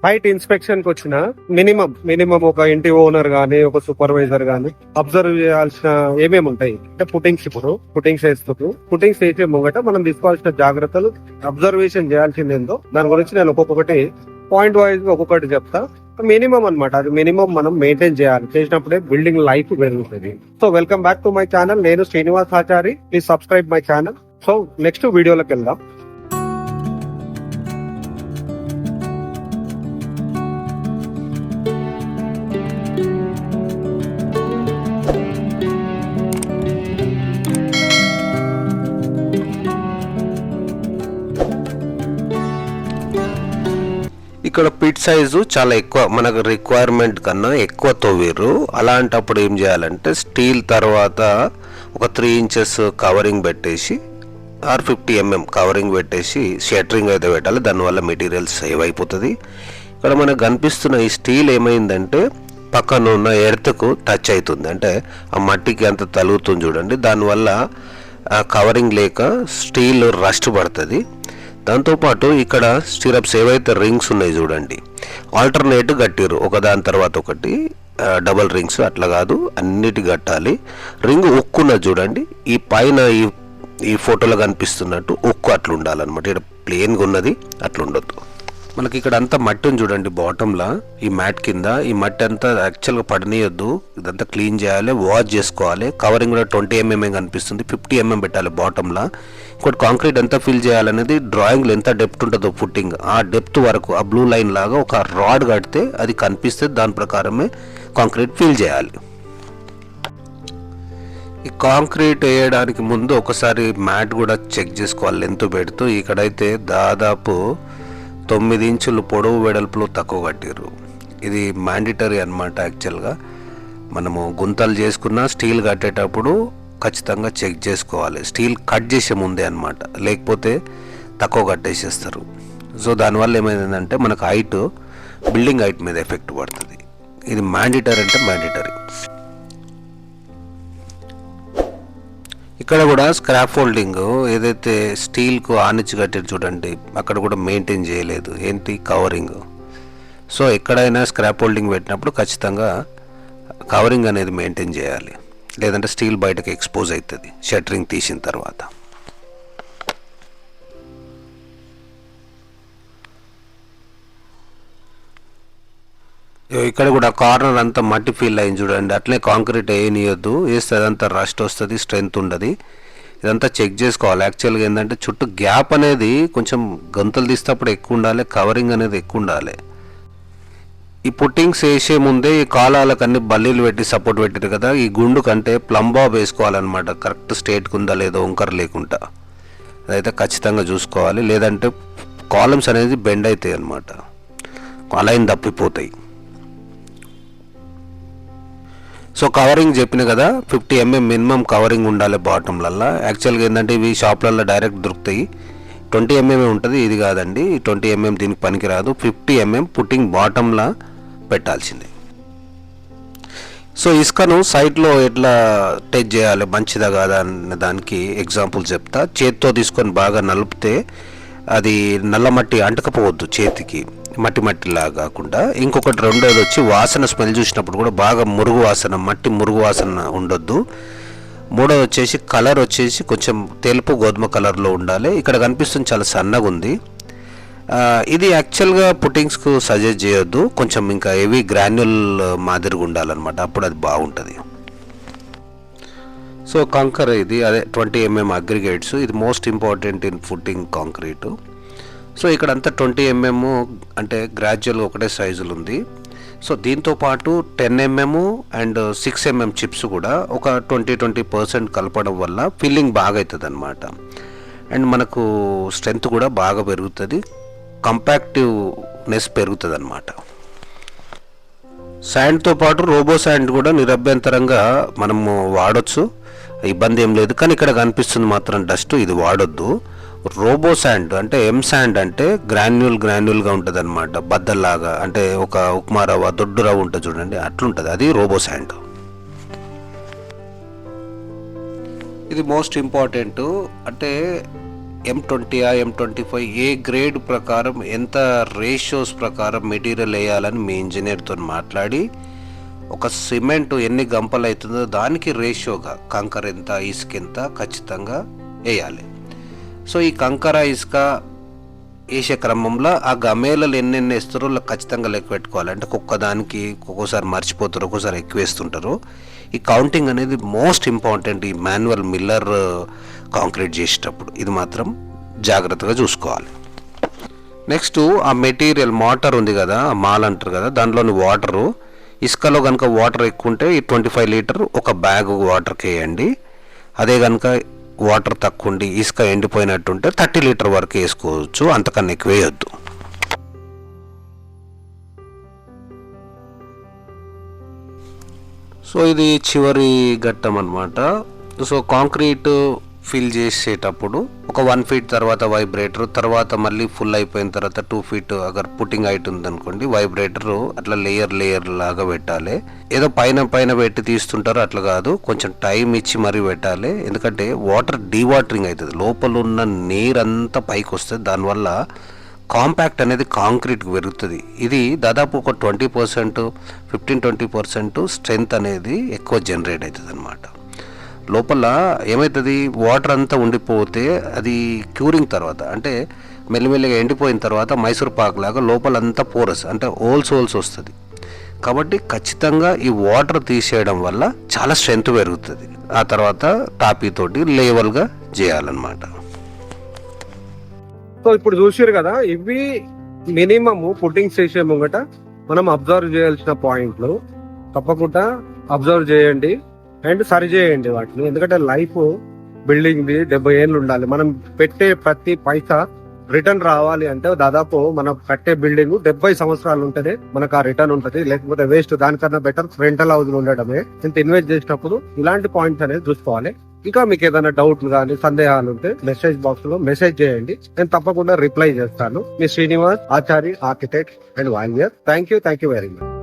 Site inspection కి వచ్చిన minimum ఒక ఇంటి ఓనర్ గానీ ఒక సూపర్వైజర్ గానీ అబ్జర్వ్ చేయాల్సిన ఏమేమి ఉంటాయి అంటే పుట్టింగ్స్ వేసే ముంగట మనం తీసుకోవాల్సిన జాగ్రత్తలు అబ్జర్వేషన్ చేయాల్సింది ఏందో దాని గురించి నేను ఒక్కొక్కటి పాయింట్ వైజ్ గా ఒక్కొక్కటి చెప్తా. మినిమం అన్నమాట, అది మినిమం మనం మెయింటైన్ చేయాలి. చేసినప్పుడే బిల్డింగ్ లైఫ్ పెరుగుతుంది. So welcome back to my channel. నేను Srinivas Achari. Please subscribe my channel. So next వీడియోలోకి వెళ్దాం. ఇక్కడ పిట్ సైజు చాలా ఎక్కువ, మనకు రిక్వైర్మెంట్ కన్నా ఎక్కువ తవ్విర్రు. అలాంటప్పుడు ఏం చేయాలంటే స్టీల్ తర్వాత ఒక 3 ఇంచెస్ కవరింగ్ పెట్టేసి ఆర్ 50 mm కవరింగ్ పెట్టేసి షట్టరింగ్ అయితే పెట్టాలి. దానివల్ల మెటీరియల్ సేవ్ అయిపోతుంది. ఇక్కడ మనకు కనిపిస్తున్న ఈ స్టీల్ ఏమైందంటే పక్కన ఉన్న ఎర్త్కు టచ్ అవుతుంది, అంటే ఆ మట్టికి అంత తలుగుతుంది చూడండి. దానివల్ల కవరింగ్ లేక స్టీల్ రస్ట్ పడుతుంది. దాంతోపాటు ఇక్కడ స్టిరప్స్ ఏవైతే రింగ్స్ ఉన్నాయి చూడండి, ఆల్టర్నేట్ కట్టిరు ఒకదాని తర్వాత ఒకటి, డబల్ రింగ్స్ అట్లా కాదు, అన్నిటి కట్టాలి. రింగ్ ఉక్కున్నది చూడండి, ఈ పైన ఈ ఫోటోలో కనిపిస్తున్నట్టు ఉక్కు అట్లా ఉండాలన్నమాట. ఇక్కడ ప్లేన్గా ఉన్నది అట్లా ఉండొద్దు. మనకి ఇక్కడ అంతా మట్టి ఉంది చూడండి బాటంలా, ఈ మ్యాట్ కింద ఈ మట్టి అంతా యాక్చువల్గా పడనీయొద్దు. ఇదంతా క్లీన్ చేయాలి, వాష్ చేసుకోవాలి. కవరింగ్ కూడా 20 mm కనిపిస్తుంది, 50 mm పెట్టాలి బాటంలా. ఇంకోటి కాంక్రీట్ ఎంత ఫిల్ చేయాలనేది డ్రాయింగ్లో ఎంత డెప్త్ ఉంటుందో ఫుట్టింగ్, ఆ డెప్త్ వరకు ఆ బ్లూ లైన్ లాగా ఒక రాడ్ కడితే అది కనిపిస్తే దాని ప్రకారమే కాంక్రీట్ ఫిల్ చేయాలి. ఈ కాంక్రీట్ వేయడానికి ముందు ఒకసారి మ్యాట్ కూడా చెక్ చేసుకోవాలి లెంత్ పెడుతూ. ఇక్కడైతే దాదాపు 9 ఇంచులు పొడవు వెడల్పులో తక్కువ కట్టారు. ఇది మ్యాండిటరీ అనమాట. యాక్చువల్గా మనము గుంతలు చేసుకున్న స్టీల్ కట్టేటప్పుడు ఖచ్చితంగా చెక్ చేసుకోవాలి, స్టీల్ కట్ చేసే ముందే అనమాట, లేకపోతే తక్కువ కట్టేసేస్తారు. సో దానివల్ల ఏమైందంటే మనకు హైట్, బిల్డింగ్ హైట్ మీద ఎఫెక్ట్ పడుతుంది. ఇది మ్యాండిటరీ అంటే మ్యాండిటరీ. ఇక్కడ కూడా స్క్రాప్ ఫోల్డింగ్ ఏదైతే స్టీల్కు ఆనిచ్చి కట్టారు చూడండి, అక్కడ కూడా మెయింటైన్ చేయలేదు. ఏంటి కవరింగ్. సో ఎక్కడైనా స్క్రాప్ ఫోల్డింగ్ పెట్టినప్పుడు ఖచ్చితంగా కవరింగ్ అనేది మెయింటైన్ చేయాలి, లేదంటే స్టీల్ బయటకు ఎక్స్పోజ్ అవుతుంది షట్టరింగ్ తీసిన తర్వాత. ఇక్కడ కూడా కార్నర్ అంతా మట్టి ఫీల్ అయింది చూడండి, అట్లే కాంక్రీట్ వేయనియొద్దు, వేస్తే అదంతా రస్ట్ వస్తుంది, స్ట్రెంత్ ఉండదు. ఇదంతా చెక్ చేసుకోవాలి. యాక్చువల్గా ఏంటంటే చుట్టూ గ్యాప్ అనేది కొంచెం గంతులు తీసేటప్పుడు ఎక్కువ ఉండాలి, కవరింగ్ అనేది ఎక్కువ ఉండాలి. ఈ పుట్టింగ్స్ వేసే ముందే ఈ కాలాలకు అన్ని బల్లీలు పెట్టి సపోర్ట్ పెట్టారు కదా, ఈ గుండు కంటే ప్లంబాబ్ వేసుకోవాలన్నమాట, కరెక్ట్ స్ట్రేట్గా ఉందా లేదో వంకర లేకుండా. అదైతే ఖచ్చితంగా చూసుకోవాలి, లేదంటే కాలమ్స్ అనేది బెండ్ అవుతాయి అన్నమాట, అలైన్ తప్పిపోతాయి. సో కవరింగ్ చెప్పిన కదా, 50 mm మినిమం కవరింగ్ ఉండాలి బాటంలల్లో. యాక్చువల్గా ఏంటంటే ఇవి షాప్లలో డైరెక్ట్ దొరుకుతాయి, 20 mm ఉంటుంది. ఇది కాదండి, 20 mm దీనికి పనికిరాదు, 50 mm పుట్టింగ్ బాటంలా పెట్టాల్సిందే. సో ఇసుకను సైట్లో ఎట్లా టెస్ట్ చేయాలి మంచిదా కాదా అనే దానికి ఎగ్జాంపుల్ చెప్తా. చేతితో తీసుకొని బాగా నలిపితే అది నల్ల మట్టి అంటకపోవద్దు చేతికి, మట్టిలాగా కాకుండా. ఇంకొకటి రెండోది వచ్చి వాసన, స్మెల్ చూసినప్పుడు కూడా బాగా మురుగు వాసన, మట్టి మురుగు వాసన ఉండొద్దు. మూడోది వచ్చేసి కలర్ వచ్చేసి కొంచెం తెలుపు గోధుమ కలర్లో ఉండాలి. ఇక్కడ కనిపిస్తుంది చాలా సన్నగా ఉంది. ఇది యాక్చువల్గా పుట్టింగ్స్కు సజెస్ట్ చేయొద్దు, కొంచెం ఇంకా హెవీ గ్రాన్యుల్ మాదిరిగా ఉండాలన్నమాట, అప్పుడు అది బాగుంటుంది. సో కంకర్ ఇది అదే 20 mm అగ్రిగేట్స్, ఇది most important in footing concrete. So ఇక్కడ అంతా 20 mm అంటే గ్రాడ్యువల్గా ఒకటే సైజులు ఉంది. సో దీంతోపాటు 10 mm అండ్ 6 mm చిప్స్ కూడా ఒక 20% కలపడం వల్ల ఫిల్లింగ్ బాగా అవుతుంది అనమాట. అండ్ మనకు స్ట్రెంత్ కూడా బాగా పెరుగుతుంది, కంపాక్టివ్నెస్ పెరుగుతుంది అనమాట. శాండ్తో పాటు రోబో శాండ్ కూడా నిరభ్యంతరంగా మనము వాడచ్చు, ఇబ్బంది ఏం లేదు. కానీ ఇక్కడ కనిపిస్తుంది మాత్రం డస్ట్, ఇది వాడొద్దు. రోబో శాండ్ అంటే ఎం శాండ్ అంటే గ్రాన్యుల్గా ఉంటుంది అనమాట, బద్దల్లాగా, అంటే ఒక ఉప్మా రవ్వ దొడ్డు రవ్వ ఉంటుంది చూడండి అట్లుంటుంది, అది రోబో శాండ్. ఇది మోస్ట్ ఇంపార్టెంట్. అంటే M20 M25 ఏ గ్రేడ్ ప్రకారం ఎంత రేషియోస్ ప్రకారం మెటీరియల్ వేయాలని మీ ఇంజనీర్తో మాట్లాడి ఒక సిమెంట్ ఎన్ని గంపలు అవుతుందో దానికి రేషియోగా కంకర ఎంత ఇసుక ఎంత ఖచ్చితంగా వేయాలి. సో ఈ కంకర ఇసుక వేసే క్రమంలో ఆ గమేళలు ఎన్నెన్ని వేస్తారో ఖచ్చితంగా లెక్క పెట్టుకోవాలి. అంటే ఒక్కదానికి ఒక్కోసారి మర్చిపోతారు, ఒక్కోసారి ఎక్కువ వేస్తుంటారు. ఈ కౌంటింగ్ అనేది మోస్ట్ ఇంపార్టెంట్ ఈ మాన్యువల్ మిల్లర్ కాంక్రీట్ చేసేటప్పుడు. ఇది మాత్రం జాగ్రత్తగా చూసుకోవాలి. నెక్స్ట్ ఆ మెటీరియల్ మోటార్ ఉంది కదా, ఆ మాల్ అంటారు కదా, దాంట్లోని వాటరు ఇసుకలో కనుక వాటర్ ఎక్కువ ఉంటే ఈ 25 లీటర్ ఒక బ్యాగ్ వాటర్కి వేయండి. అదే కనుక వాటర్ తక్కువ ఉండి ఇసుక ఎండిపోయినట్టుంటే 30 లీటర్ వరకు వేసుకోవచ్చు, అంతకన్నా ఎక్కువ వేయొద్దు. సో ఇది చివరి ఘట్టం అన్నమాట. సో కాంక్రీట్ ఫిల్ చేసేటప్పుడు ఒక 1 ఫీట్ తర్వాత వైబ్రేటర్, తర్వాత మళ్ళీ ఫుల్ అయిపోయిన తర్వాత 2 ఫీట్ అగర్ పుట్టింగ్ హైట్ ఉందనుకోండి వైబ్రేటర్ అట్లా లేయర్ లాగా పెట్టాలి. ఏదో పైన పెట్టి తీస్తుంటారో అట్లా కాదు, కొంచెం టైం ఇచ్చి మరీ పెట్టాలి. ఎందుకంటే వాటర్ డీవాటరింగ్ అవుతుంది, లోపల ఉన్న నీరంతా పైకి వస్తుంది, దానివల్ల కాంపాక్ట్ అనేది కాంక్రీట్కి పెరుగుతుంది. ఇది దాదాపు ఒక 20% 15-20% స్ట్రెంగ్త్ అనేది ఎక్కువ జనరేట్ అవుతుంది అనమాట. లోపల ఏమవుతుంది, వాటర్ అంతా ఉండిపోతే అది క్యూరింగ్ తర్వాత అంటే మెల్లిమెల్లిగా ఎండిపోయిన తర్వాత మైసూర్ పాక్ లాగా లోపలంతా పోరస్ అంటే హోల్స్ వస్తుంది. కాబట్టి ఖచ్చితంగా ఈ వాటర్ తీసేయడం వల్ల చాలా స్ట్రెంగ్త్ పెరుగుతుంది. ఆ తర్వాత టాపీ తోటి లేవల్గా చేయాలన్నమాట. సో ఇప్పుడు చూసారు కదా, ఇవి మినిమమ్ పుట్టింగ్ చేసే ముంగట మనం అబ్జర్వ్ చేయాల్సిన పాయింట్లు. తప్పకుండా అబ్జర్వ్ చేయండి అండ్ సరి చేయండి వాటిని. ఎందుకంటే లైఫ్ బిల్డింగ్ ది 70 ఏళ్ళు ఉండాలి. మనం పెట్టే ప్రతి పైసా రిటర్న్ రావాలి అంటే దాదాపు మనం కట్టే బిల్డింగ్ 70 సంవత్సరాలు ఉంటేనే మనకు ఆ రిటర్న్ ఉంటది. లేకపోతే వేస్ట్. దానికన్నా బెటర్ రెంటల్ హౌస్ ఉండడమే. ఇంత ఇన్వెస్ట్ చేసినప్పుడు ఇలాంటి పాయింట్స్ అనేది చూసుకోవాలి. ఇంకా మీకు ఏదైనా డౌట్లు కానీ సందేహాలు ఉంటే మెసేజ్ బాక్స్ లో మెసేజ్ చేయండి, నేను తప్పకుండా రిప్లై చేస్తాను. మీ Srinivas Achari, architect and valuer. Thank you very much.